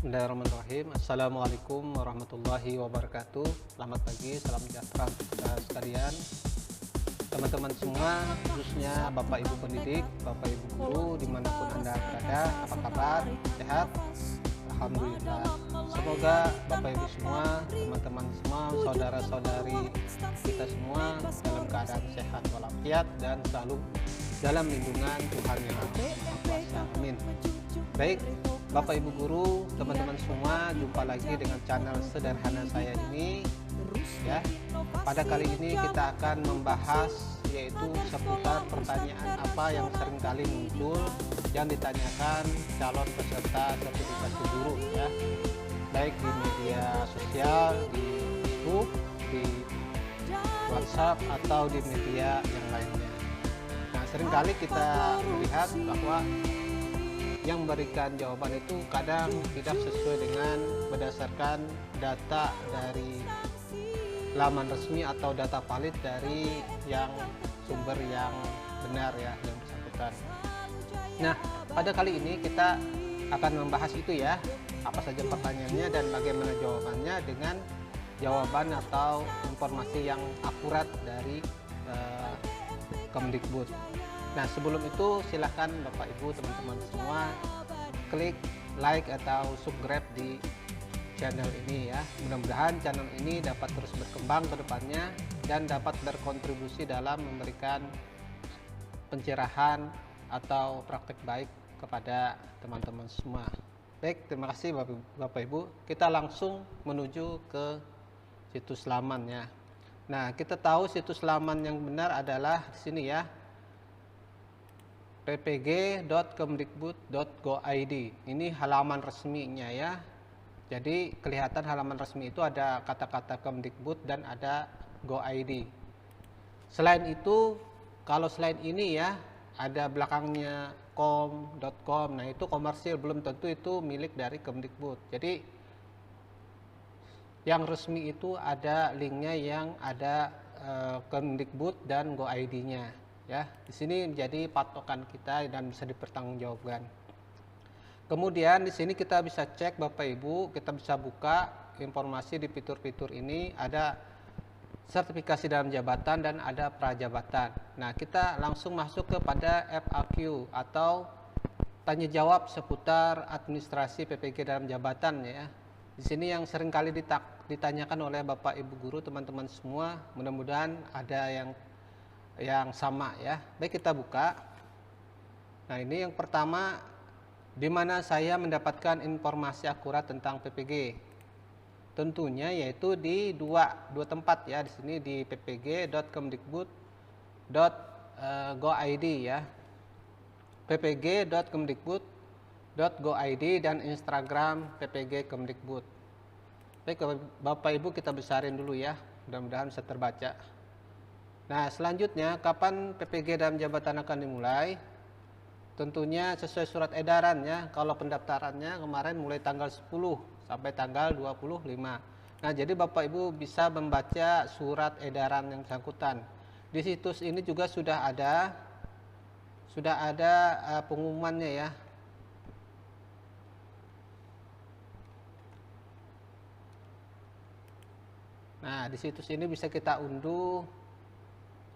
Bismillahirrahmanirrahim. Assalamualaikum warahmatullahi wabarakatuh. Selamat pagi, salam sejahtera untuk kita sekalian. Teman-teman semua, khususnya Bapak Ibu pendidik, Bapak Ibu guru, dimanapun Anda berada, apa kabar? Sehat? Alhamdulillah. Semoga Bapak Ibu semua, teman-teman semua, saudara-saudari kita semua dalam keadaan sehat walafiat dan selalu dalam lindungan Tuhan Yang Maha Kuasa. Amin. Baik, Bapak Ibu guru, teman-teman semua, jumpa lagi dengan channel sederhana saya ini. Ya, pada kali ini kita akan membahas yaitu seputar pertanyaan apa yang seringkali muncul yang ditanyakan calon peserta sertifikasi guru, ya, baik di media sosial, di YouTube, di WhatsApp atau di media yang lainnya. Nah, seringkali kita melihat bahwa yang memberikan jawaban itu kadang tidak sesuai dengan berdasarkan data dari laman resmi atau data valid dari yang sumber yang benar, ya, yang bersangkutan. Nah, pada kali ini kita akan membahas itu, ya, apa saja pertanyaannya dan bagaimana jawabannya dengan jawaban atau informasi yang akurat dari Kemdikbud. Nah, sebelum itu silahkan Bapak Ibu teman-teman semua klik like atau subscribe di channel ini, ya. Mudah-mudahan channel ini dapat terus berkembang ke depannya dan dapat berkontribusi dalam memberikan pencerahan atau praktek baik kepada teman-teman semua. Baik, terima kasih Bapak Ibu. Kita langsung menuju ke situs lamannya. Nah, kita tahu situs laman yang benar adalah di sini, ya, ppg.kemdikbud.go.id. Ini halaman resminya, ya. Jadi kelihatan halaman resmi itu ada kata-kata Kemdikbud dan ada go.id. Selain itu, kalau selain ini, ya, ada belakangnya com.com. Nah, itu komersil, belum tentu itu milik dari Kemdikbud. Jadi yang resmi itu ada linknya yang ada Kemdikbud dan go.id-nya. Ya, di sini menjadi patokan kita dan bisa dipertanggungjawabkan. Kemudian di sini kita bisa cek Bapak Ibu, kita bisa buka informasi di fitur-fitur ini, ada sertifikasi dalam jabatan dan ada prajabatan. Nah, kita langsung masuk kepada FAQ atau tanya jawab seputar administrasi PPG dalam jabatan, ya. Di sini yang seringkali ditanyakan oleh Bapak Ibu guru, teman-teman semua, mudah-mudahan ada yang sama, ya. Baik, kita buka. Nah, ini yang pertama, di mana saya mendapatkan informasi akurat tentang PPG. Tentunya yaitu di dua tempat, ya. Di sini di ppg.kemdikbud.go.id, ya. ppg.kemdikbud.go.id dan Instagram ppg Kemdikbud. Baik, Bapak Ibu, kita besarin dulu, ya. Mudah-mudahan bisa terbaca. Nah, selanjutnya, kapan PPG dalam jabatan akan dimulai? Tentunya sesuai surat edaran, ya. Kalau pendaftarannya kemarin mulai tanggal 10 sampai tanggal 25. Nah, jadi Bapak Ibu bisa membaca surat edaran yang bersangkutan. Di situs ini juga sudah ada pengumumannya, ya. Nah, di situs ini bisa kita unduh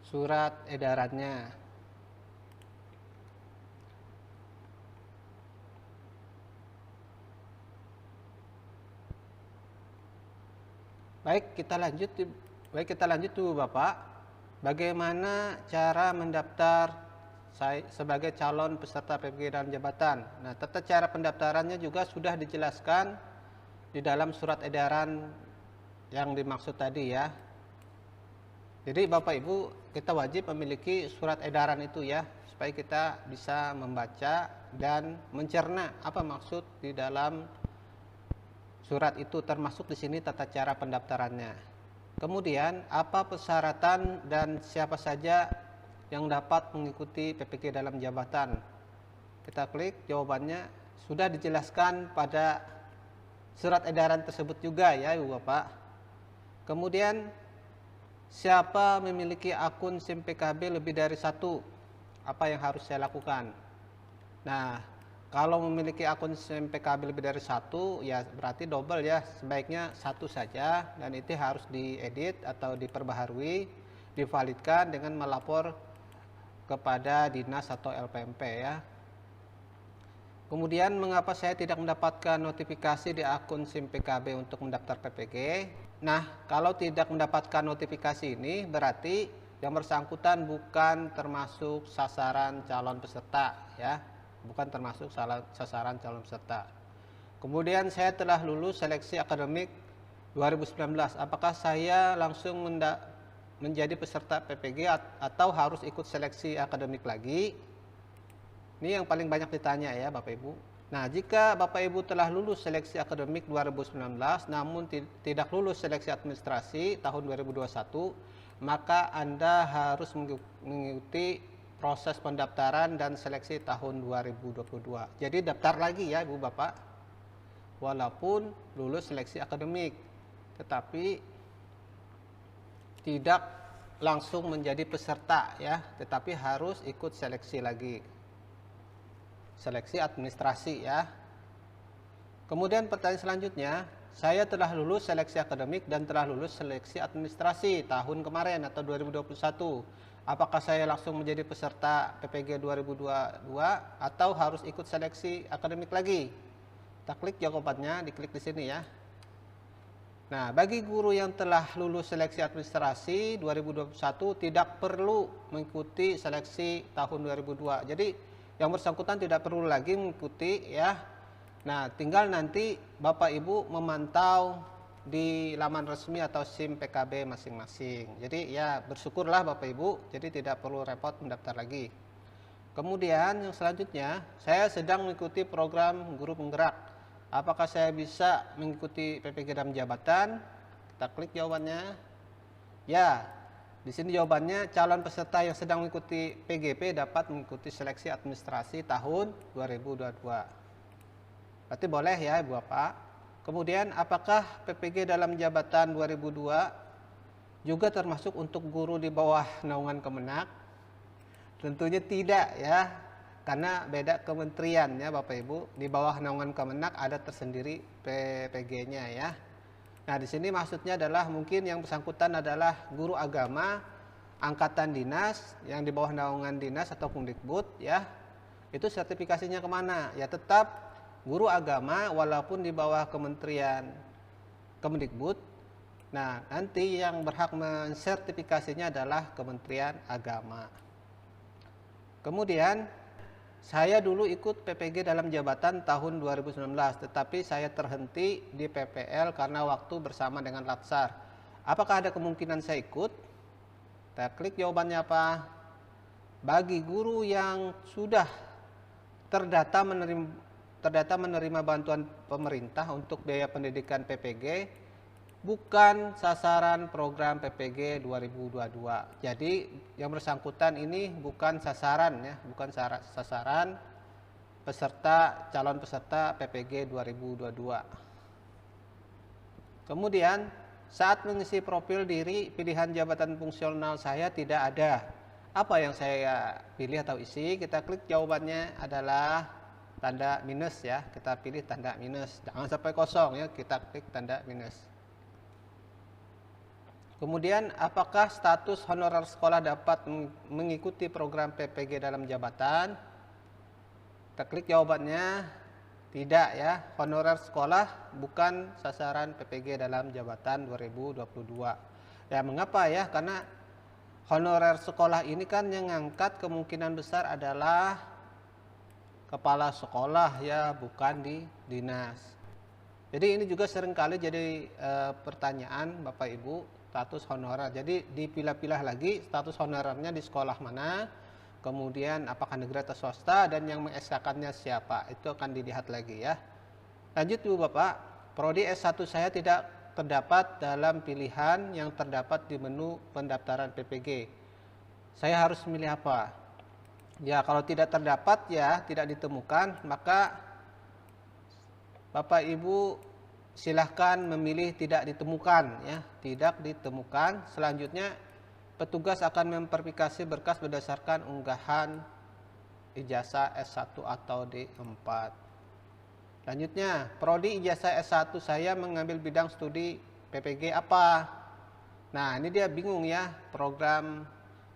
surat edarannya. Baik, kita lanjut dulu, Bapak. Bagaimana cara mendaftar sebagai calon peserta PPG dalam jabatan? Nah, tata cara pendaftarannya juga sudah dijelaskan di dalam surat edaran yang dimaksud tadi, ya. Jadi Bapak Ibu, kita wajib memiliki surat edaran itu, ya, supaya kita bisa membaca dan mencerna apa maksud di dalam surat itu, termasuk di sini tata cara pendaftarannya. Kemudian, apa persyaratan dan siapa saja yang dapat mengikuti PPG dalam jabatan? Kita klik, jawabannya sudah dijelaskan pada surat edaran tersebut juga, ya, Ibu Bapak. Kemudian, siapa memiliki akun SIM PKB lebih dari 1? Apa yang harus saya lakukan? Nah, Kalau memiliki akun SIM PKB lebih dari satu, ya berarti double ya. Sebaiknya satu saja, dan itu harus diedit atau diperbaharui, divalidkan dengan melapor kepada dinas atau LPMP ya. Kemudian mengapa saya tidak mendapatkan notifikasi di akun SIM PKB untuk mendaftar PPG? Nah, kalau tidak mendapatkan notifikasi ini berarti yang bersangkutan bukan termasuk sasaran calon peserta ya, bukan termasuk sasaran calon peserta. Kemudian saya telah lulus seleksi akademik 2019. Apakah saya langsung menjadi peserta PPG atau harus ikut seleksi akademik lagi? Ini yang paling banyak ditanya ya Bapak Ibu. Nah, jika Bapak Ibu telah lulus seleksi akademik 2019 namun tidak lulus seleksi administrasi tahun 2021, maka Anda harus mengikuti proses pendaftaran dan seleksi tahun 2022. Jadi daftar lagi ya Ibu Bapak. Walaupun lulus seleksi akademik, tetapi tidak langsung menjadi peserta ya, tetapi harus ikut seleksi lagi. Seleksi administrasi ya. Kemudian pertanyaan selanjutnya, saya telah lulus seleksi akademik dan telah lulus seleksi administrasi tahun kemarin atau 2021. Apakah saya langsung menjadi peserta PPG 2022 atau harus ikut seleksi akademik lagi? Kita klik jawabannya, diklik di sini ya. Nah, bagi guru yang telah lulus seleksi administrasi 2021 tidak perlu mengikuti seleksi tahun 2002. Jadi yang bersangkutan tidak perlu lagi mengikuti ya. Nah, tinggal nanti Bapak Ibu memantau di laman resmi atau SIM PKB masing-masing. Jadi ya bersyukurlah Bapak Ibu, jadi tidak perlu repot mendaftar lagi. Kemudian yang selanjutnya, saya sedang mengikuti program guru penggerak. Apakah saya bisa mengikuti PPG dalam jabatan? Kita klik jawabannya. Ya. Di sini jawabannya, calon peserta yang sedang mengikuti PGP dapat mengikuti seleksi administrasi tahun 2022. Berarti boleh ya Ibu Bapak. Kemudian apakah PPG dalam jabatan 2002 juga termasuk untuk guru di bawah naungan Kemenak? Tentunya tidak ya, karena beda kementerian ya Bapak Ibu. Di bawah naungan Kemenak ada tersendiri PPG-nya ya. Nah, di sini maksudnya adalah mungkin yang bersangkutan adalah guru agama angkatan dinas yang di bawah naungan dinas atau Kemdikbud ya. Itu sertifikasinya kemana? Ya tetap guru agama walaupun di bawah Kementerian Kemdikbud. Nah, nanti yang berhak mensertifikasinya adalah Kementerian Agama. Kemudian saya dulu ikut PPG dalam jabatan tahun 2019, tetapi saya terhenti di PPL karena waktu bersama dengan Latsar. Apakah ada kemungkinan saya ikut? Kita klik jawabannya apa? Bagi guru yang sudah terdata menerima bantuan pemerintah untuk biaya pendidikan PPG, bukan sasaran program PPG 2022. Jadi yang bersangkutan ini bukan sasaran ya, bukan sasaran calon peserta PPG 2022. Kemudian saat mengisi profil diri, pilihan jabatan fungsional saya tidak ada. Apa yang saya pilih atau isi? Kita klik jawabannya adalah tanda minus ya. Kita pilih tanda minus. Jangan sampai kosong ya, kita klik tanda minus. Kemudian, apakah status honorer sekolah dapat mengikuti program PPG dalam jabatan? Kita klik jawabannya, tidak ya. Honorer sekolah bukan sasaran PPG dalam jabatan 2022. Ya, mengapa ya? Karena honorer sekolah ini kan yang ngangkat kemungkinan besar adalah kepala sekolah ya, bukan di dinas. Jadi ini juga seringkali jadi pertanyaan Bapak Ibu, status honorer. Jadi dipilah-pilah lagi status honorernya di sekolah mana, kemudian apakah negeri atau swasta, dan yang meng-SK-kannya siapa. Itu akan dilihat lagi ya. Lanjut Ibu Bapak, prodi S1 saya tidak terdapat dalam pilihan yang terdapat di menu pendaftaran PPG. Saya harus memilih apa? Ya, kalau tidak terdapat ya, tidak ditemukan, maka Bapak Ibu silahkan memilih tidak ditemukan ya, tidak ditemukan. Selanjutnya petugas akan memverifikasi berkas berdasarkan unggahan ijazah S1 atau D4. Selanjutnya, prodi ijazah S1 saya mengambil bidang studi PPG apa? Nah, ini dia bingung ya, program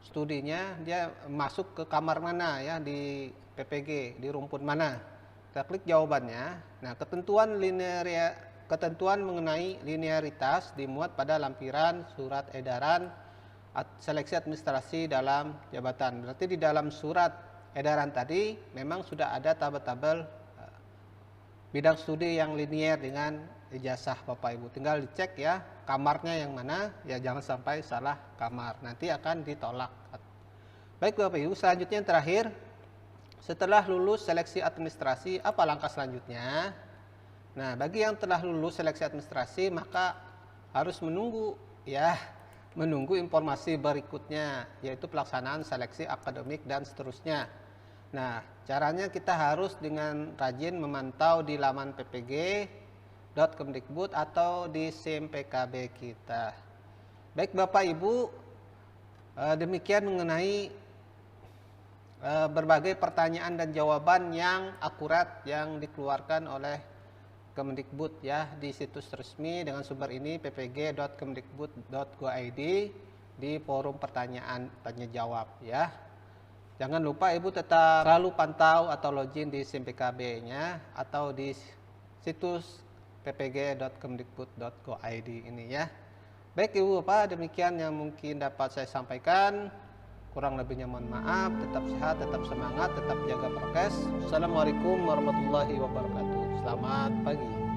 studinya dia masuk ke kamar mana ya di PPG, di rumpun mana. Kita klik jawabannya. Nah, ketentuan mengenai linearitas dimuat pada lampiran surat edaran seleksi administrasi dalam jabatan. Berarti di dalam surat edaran tadi memang sudah ada tabel-tabel bidang studi yang linier dengan ijazah Bapak Ibu. Tinggal dicek ya kamarnya yang mana, ya jangan sampai salah kamar, nanti akan ditolak. Baik Bapak Ibu, selanjutnya yang terakhir, setelah lulus seleksi administrasi, apa langkah selanjutnya? Nah, bagi yang telah lulus seleksi administrasi maka harus menunggu informasi berikutnya, yaitu pelaksanaan seleksi akademik dan seterusnya. Nah, caranya kita harus dengan rajin memantau di laman ppg.kemdikbud atau di SIM PKB kita. Baik Bapak Ibu, demikian mengenai berbagai pertanyaan dan jawaban yang akurat yang dikeluarkan oleh Kemdikbud ya di situs resmi dengan sumber ini ppg.kemdikbud.go.id di forum pertanyaan tanya jawab ya. Jangan lupa Ibu tetap selalu pantau atau login di SIM PKB-nya atau di situs ppg.kemdikbud.go.id ini ya. Baik Ibu Bapak, demikian yang mungkin dapat saya sampaikan. Kurang lebihnya mohon maaf. Tetap sehat, tetap semangat, tetap jaga prokes. Assalamualaikum warahmatullahi wabarakatuh. Selamat pagi.